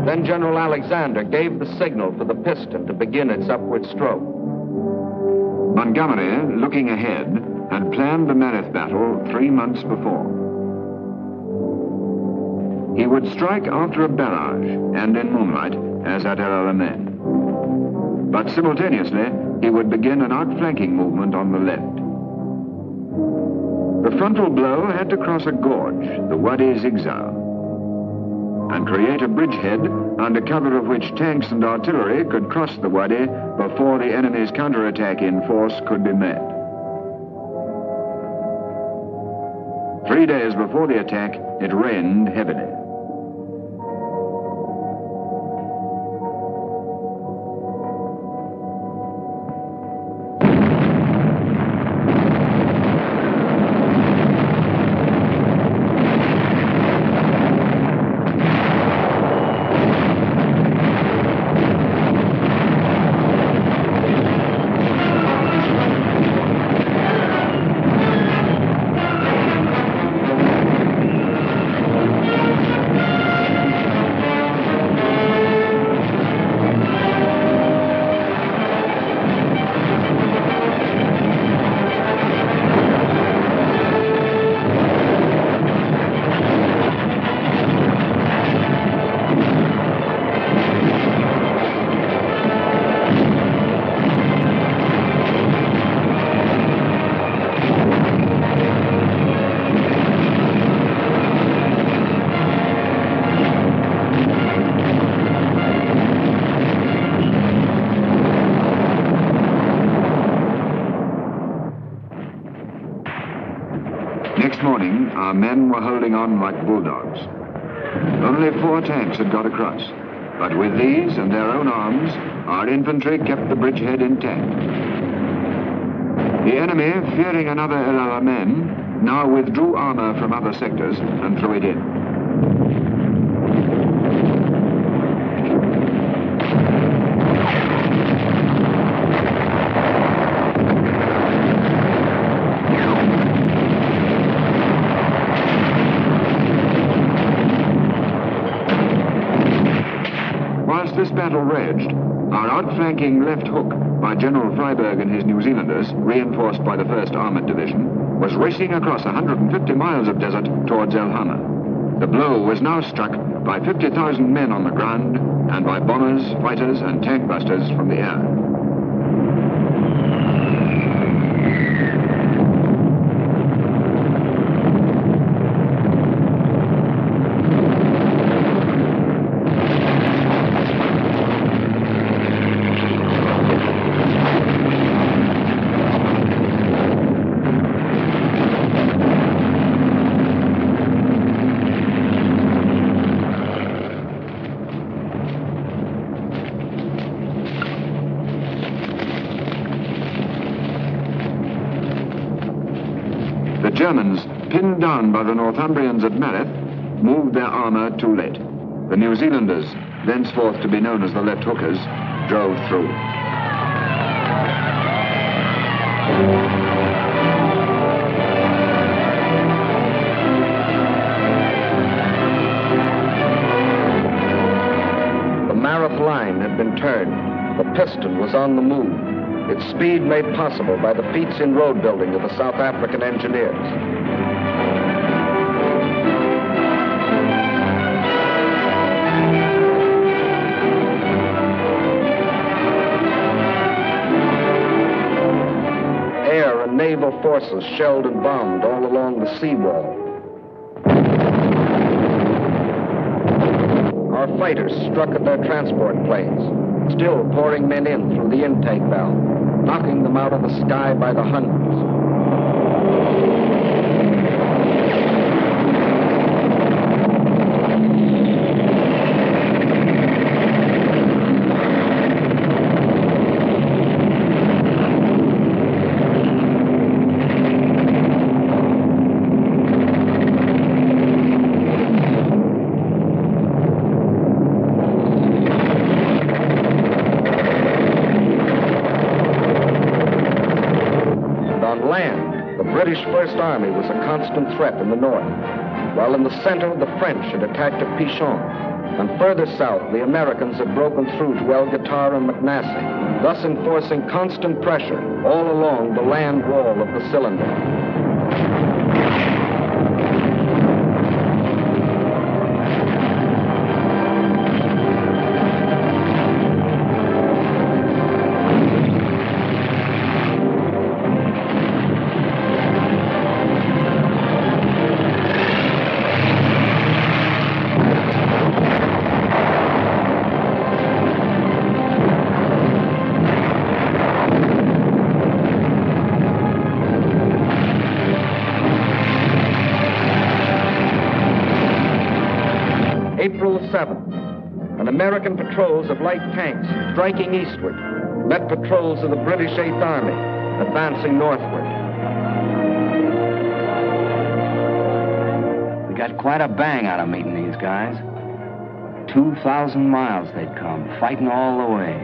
Then General Alexander gave the signal for the piston to begin its upward stroke. Montgomery, looking ahead, had planned the Mareth battle 3 months before. he would strike after a barrage and in moonlight, as at El Alamein. But simultaneously, he would begin an outflanking movement on the left. The frontal blow had to cross a gorge, the Wadi Zigzag, and create a bridgehead under cover of which tanks and artillery could cross the Wadi before the enemy's counterattack in force could be made. 3 days before the attack, it rained heavily. Our men were holding on like bulldogs. Only 4 tanks had got across, but with these and their own arms, our infantry kept the bridgehead intact. The enemy, fearing another El Alamein, now withdrew armor from other sectors and threw it in. This battle raged, our outflanking left hook by General Freyberg and his New Zealanders, reinforced by the 1st Armored Division, was racing across 150 miles of desert towards El Hama. The blow was now struck by 50,000 men on the ground and by bombers, fighters, and tank busters from the air. The Germans, pinned down by the Northumbrians at Mareth, moved their armor too late. The New Zealanders, thenceforth to be known as the left hookers, drove through. The Mareth line had been turned. The piston was on the move. Its speed made possible by the feats in road building of the South African engineers. Air and naval forces shelled and bombed all along the seawall. Our fighters struck at their transport planes, still pouring men in through the intake valve, knocking them out of the sky by the hundreds. The British First Army was a constant threat in the north, while in the center the French had attacked at Pichon, and further south the Americans had broken through to El Guitar and McNassy, thus enforcing constant pressure all along the land wall of the cylinder. April 7th, and American patrols of light tanks striking eastward met patrols of the British 8th Army advancing northward. We got quite a bang out of meeting these guys. 2,000 miles they'd come, fighting all the way.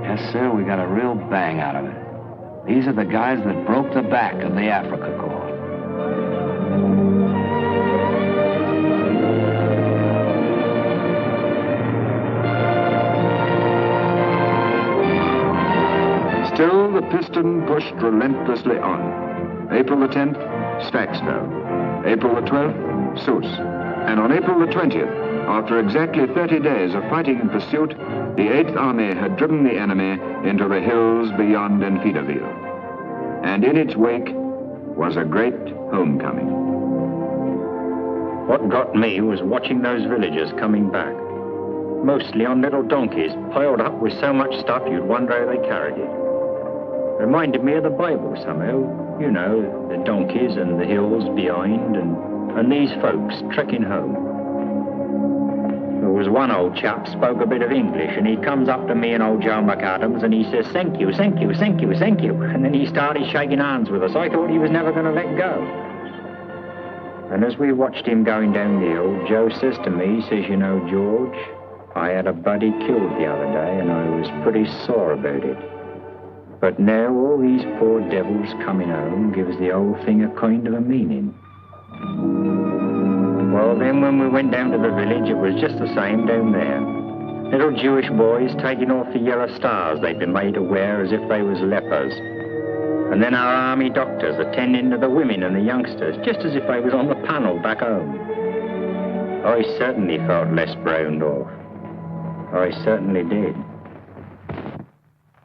Yes, sir, we got a real bang out of it. These are the guys that broke the back of the Africa Corps. Still, the piston pushed relentlessly on. April the 10th, Sfax fell. April the 12th, Sousse. And on April the 20th, after exactly 30 days of fighting in pursuit, the 8th Army had driven the enemy into the hills beyond Enfidaville. And in its wake was a great homecoming. What got me was watching those villagers coming back. Mostly on little donkeys, piled up with so much stuff you'd wonder how they carried it. Reminded me of the Bible somehow. You know, the donkeys and the hills behind, and these folks trekking home. There was one old chap spoke a bit of English, and he comes up to me and old Joe McAdams, and he says, "Thank you, thank you, thank you, thank you." And then he started shaking hands with us. I thought he was never going to let go. And as we watched him going down the hill, Joe says to me, he says, "You know, George, I had a buddy killed the other day, and I was pretty sore about it. But now all these poor devils coming home gives the whole thing a kind of a meaning." Well, then when we went down to the village, it was just the same down there. Little Jewish boys taking off the yellow stars they'd been made to wear as if they was lepers. And then our army doctors attending to the women and the youngsters, just as if they was on the panel back home. I certainly felt less browned off. I certainly did.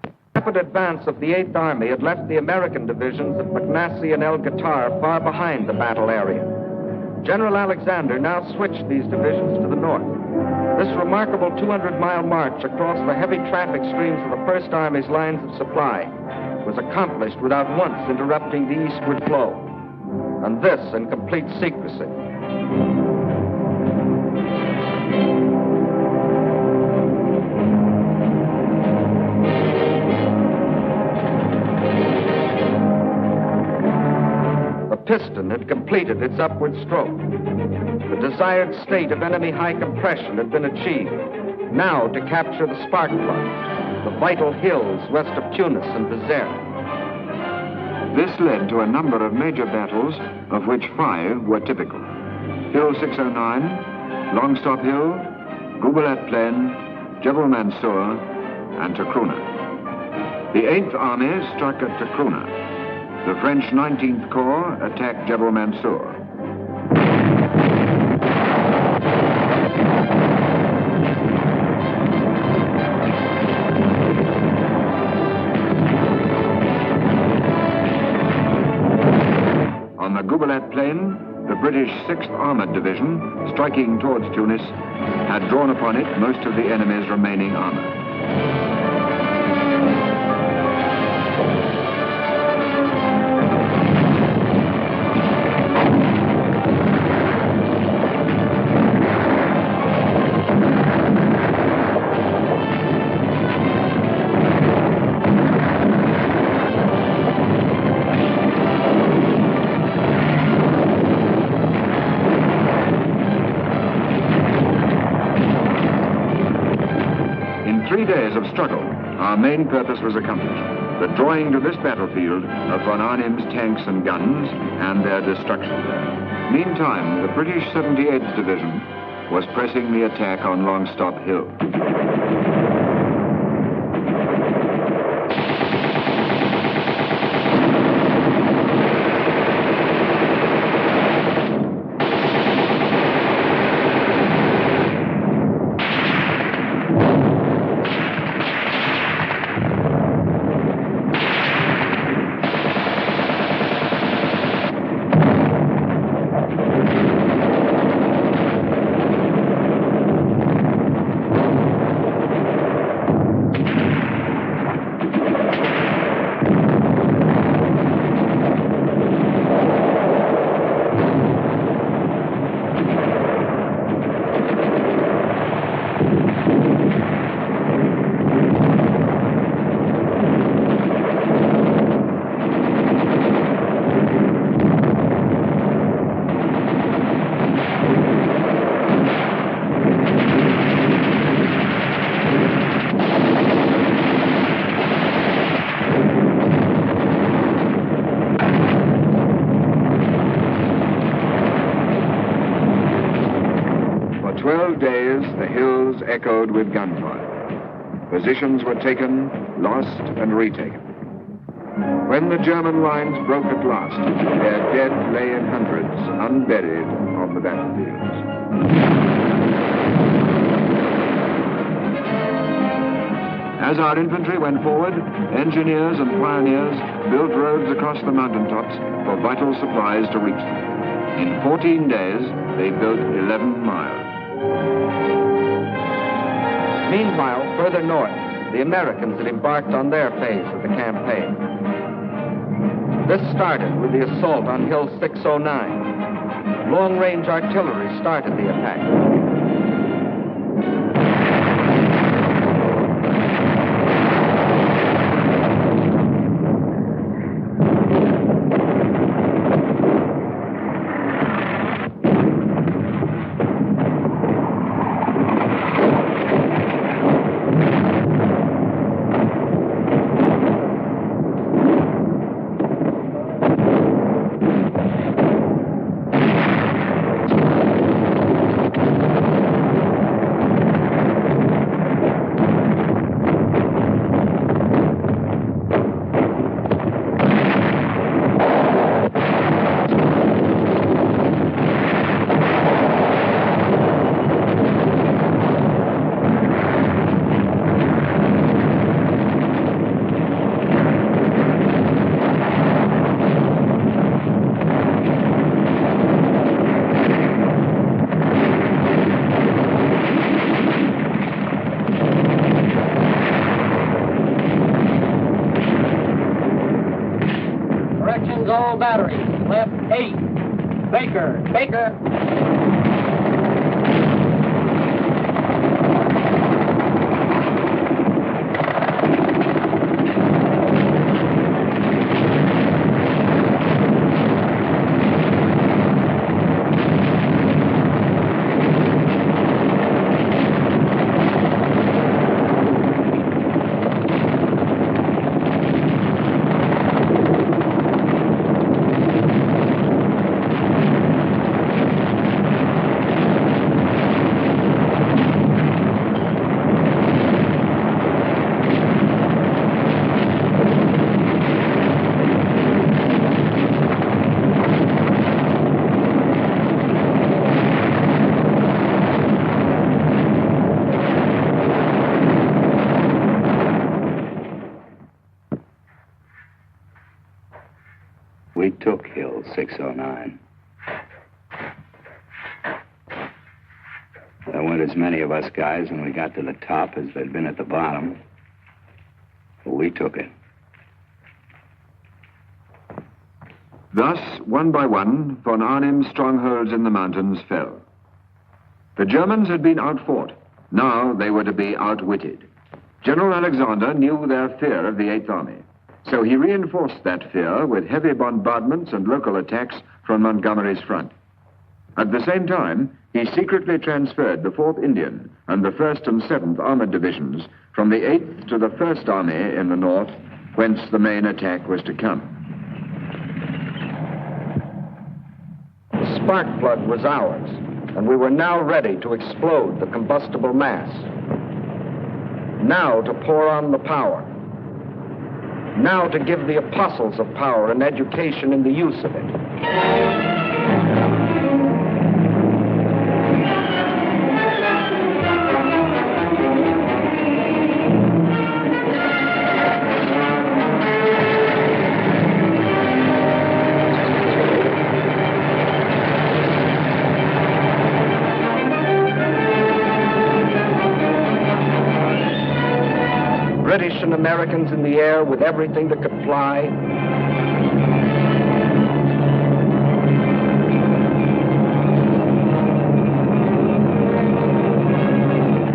The rapid advance of the 8th Army had left the American divisions at McNassie and El Gatar far behind the battle area. General Alexander now switched these divisions to the north. This remarkable 200-mile march across the heavy traffic streams of the 1st Army's lines of supply was accomplished without once interrupting the eastward flow, and this in complete secrecy. Piston had completed its upward stroke. The desired state of enemy high compression had been achieved. Now to capture the spark plug, the vital hills west of Tunis and Bizerte. This led to a number of major battles, of which 5 were typical. Hill 609, Longstop Hill, Goubelet Plain, Jebel Mansour, and Takruna. The 8th Army struck at Takruna. The French 19th Corps attacked Jebel Mansour. On the Goubelet Plain, the British 6th Armored Division, striking towards Tunis, had drawn upon it most of the enemy's remaining armor. In 3 days of struggle, our main purpose was accomplished, the drawing to this battlefield of von Arnim's tanks and guns and their destruction. Meantime, the British 78th Division was pressing the attack on Longstop Hill. 12 days, the hills echoed with gunfire. Positions were taken, lost, and retaken. When the German lines broke at last, their dead lay in hundreds, unburied on the battlefields. As our infantry went forward, engineers and pioneers built roads across the mountaintops for vital supplies to reach them. In 14 days, they built 11 miles. Meanwhile, further north, the Americans had embarked on their phase of the campaign. This started with the assault on Hill 609. Long-range artillery started the attack. All batteries, left 8. Baker. We took Hill 609. There weren't as many of us guys when we got to the top as there'd been at the bottom. But we took it. Thus, one by one, von Arnim's strongholds in the mountains fell. The Germans had been outfought. Now they were to be outwitted. General Alexander knew their fear of the Eighth Army. So he reinforced that fear with heavy bombardments and local attacks from Montgomery's front. At the same time, he secretly transferred the 4th Indian and the 1st and 7th Armored Divisions from the 8th to the 1st Army in the north, whence the main attack was to come. The spark plug was ours, and we were now ready to explode the combustible mass. Now to pour on the power. Now to give the apostles of power an education in the use of it. British and Americans in the air with everything that could fly.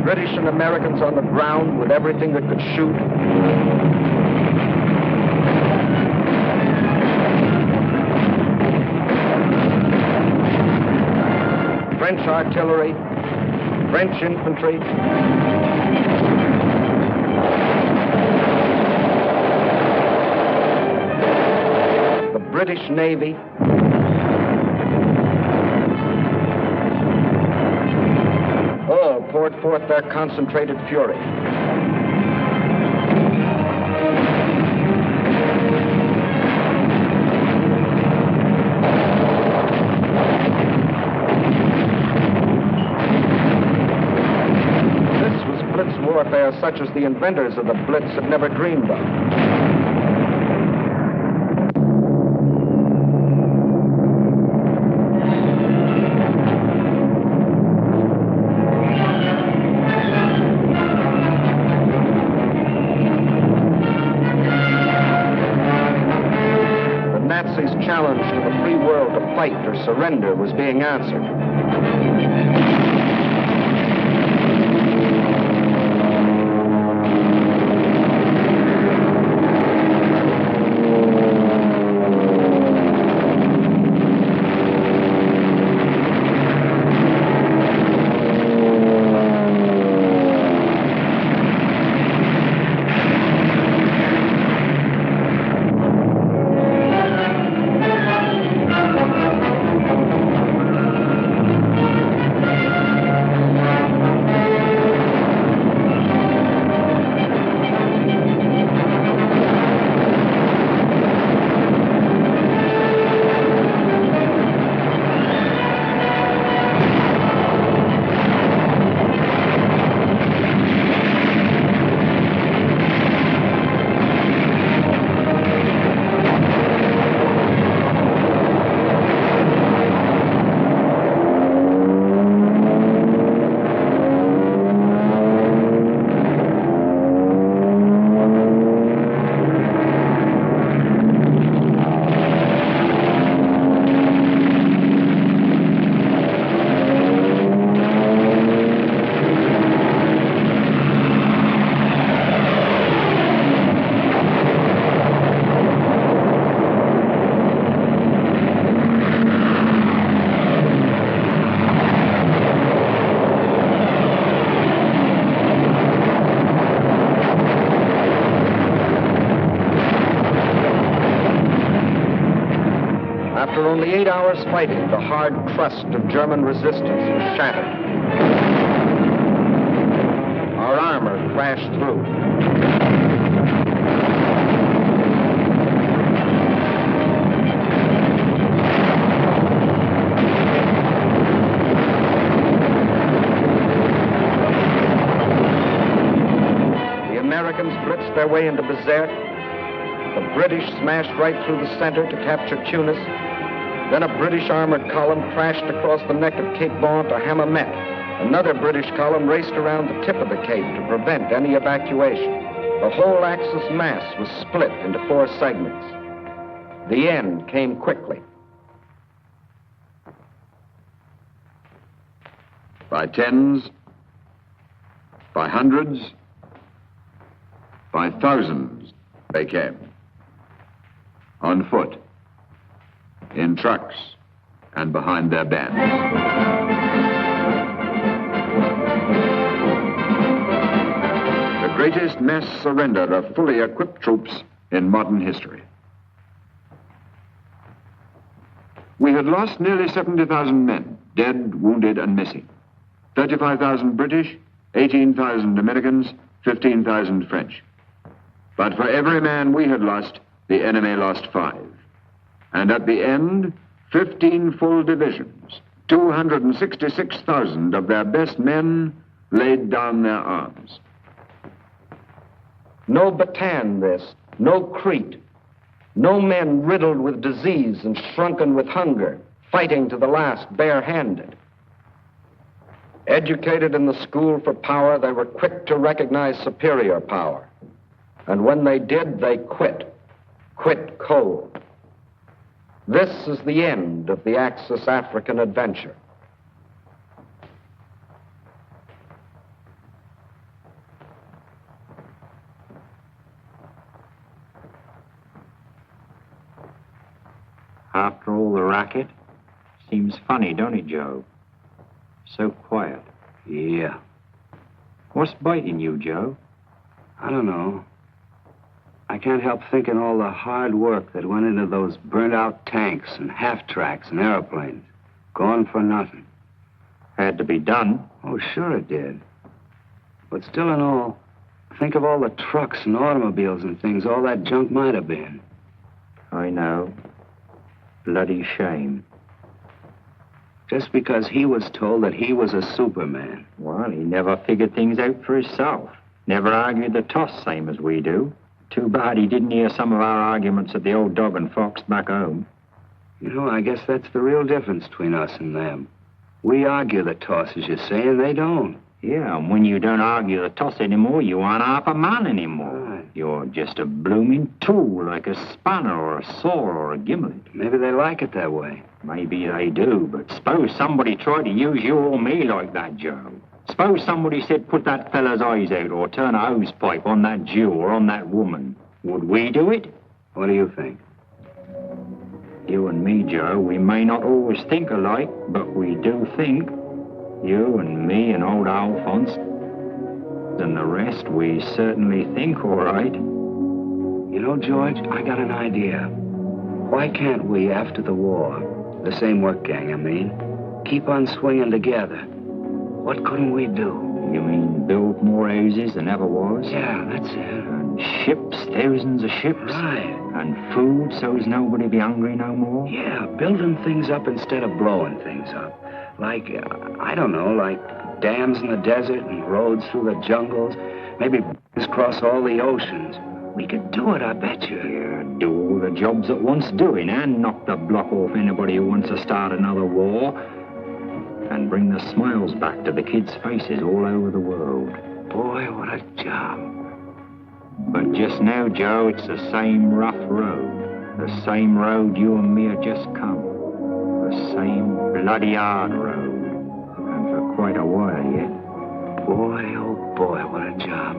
British and Americans on the ground with everything that could shoot. French artillery, French infantry. British Navy. poured forth their concentrated fury. This was blitz warfare such as the inventors of the blitz had never dreamed of. Challenge to the free world to fight or surrender was being answered. After only 8 hours fighting, the hard crust of German resistance was shattered. Our armor crashed through. The Americans blitzed their way into Bizerte. The British smashed right through the center to capture Tunis. Then a British armored column crashed across the neck of Cape Bon to Hammamet. Another British column raced around the tip of the cape to prevent any evacuation. The whole Axis mass was split into 4 segments. The end came quickly. By tens, by hundreds, by thousands, they came. On foot, in trucks, and behind their bands. The greatest mass surrender of fully equipped troops in modern history. We had lost nearly 70,000 men, dead, wounded, and missing. 35,000 British, 18,000 Americans, 15,000 French. But for every man we had lost, the enemy lost 5. And at the end, 15 full divisions, 266,000 of their best men laid down their arms. No Bataan this, no Crete, no men riddled with disease and shrunken with hunger, fighting to the last barehanded. Educated in the school for power, they were quick to recognize superior power. And when they did, they quit cold. This is the end of the Axis African adventure. After all the racket, seems funny, don't it, Joe? So quiet. Yeah. What's biting you, Joe? I don't know. I can't help thinking all the hard work that went into those burnt-out tanks and half-tracks and airplanes. Gone for nothing. Had to be done. Oh, sure it did. But still in all, think of all the trucks and automobiles and things all that junk might have been. I know. Bloody shame. Just because he was told that he was a Superman. Well, he never figured things out for himself. Never argued the toss, same as we do. Too bad he didn't hear some of our arguments at the old Dog and Fox back home. You know, I guess that's the real difference between us and them. We argue the toss, as you say, and they don't. Yeah, and when you don't argue the toss anymore, you aren't half a man anymore. Right. You're just a blooming tool, like a spanner or a saw or a gimlet. Maybe they like it that way. Maybe they do, but suppose somebody tried to use you or me like that, Joe. Suppose somebody said, put that fella's eyes out or turn a hose pipe on that Jew or on that woman. Would we do it? What do you think? You and me, Joe, we may not always think alike, but we do think. You and me and old Alphonse and the rest, we certainly think all right. You know, George, I got an idea. Why can't we, after the war, the same work gang, I mean, keep on swinging together? What couldn't we do? You mean build more houses than ever was? Yeah, that's it. And ships, thousands of ships? Right. And food so's nobody be hungry no more? Yeah, building things up instead of blowing things up. Like, I don't know, like dams in the desert and roads through the jungles. Maybe cross all the oceans. We could do it, I bet you. Yeah, do all the jobs that wants doing and knock the block off anybody who wants to start another war. And bring the smiles back to the kids' faces all over the world. Boy, what a job. But just now, Joe, it's the same rough road. The same road you and me have just come. The same bloody hard road. And for quite a while yet. Boy, oh boy, what a job.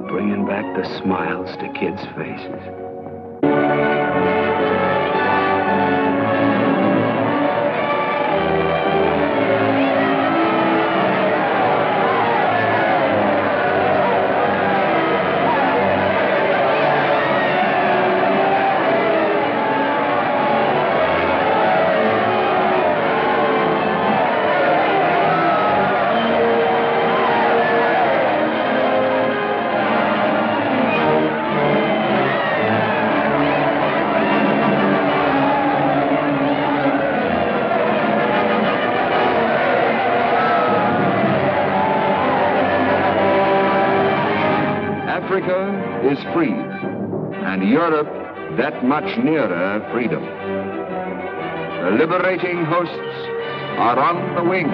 Bringing back the smiles to kids' faces. Africa is free, and Europe that much nearer freedom. The liberating hosts are on the wing.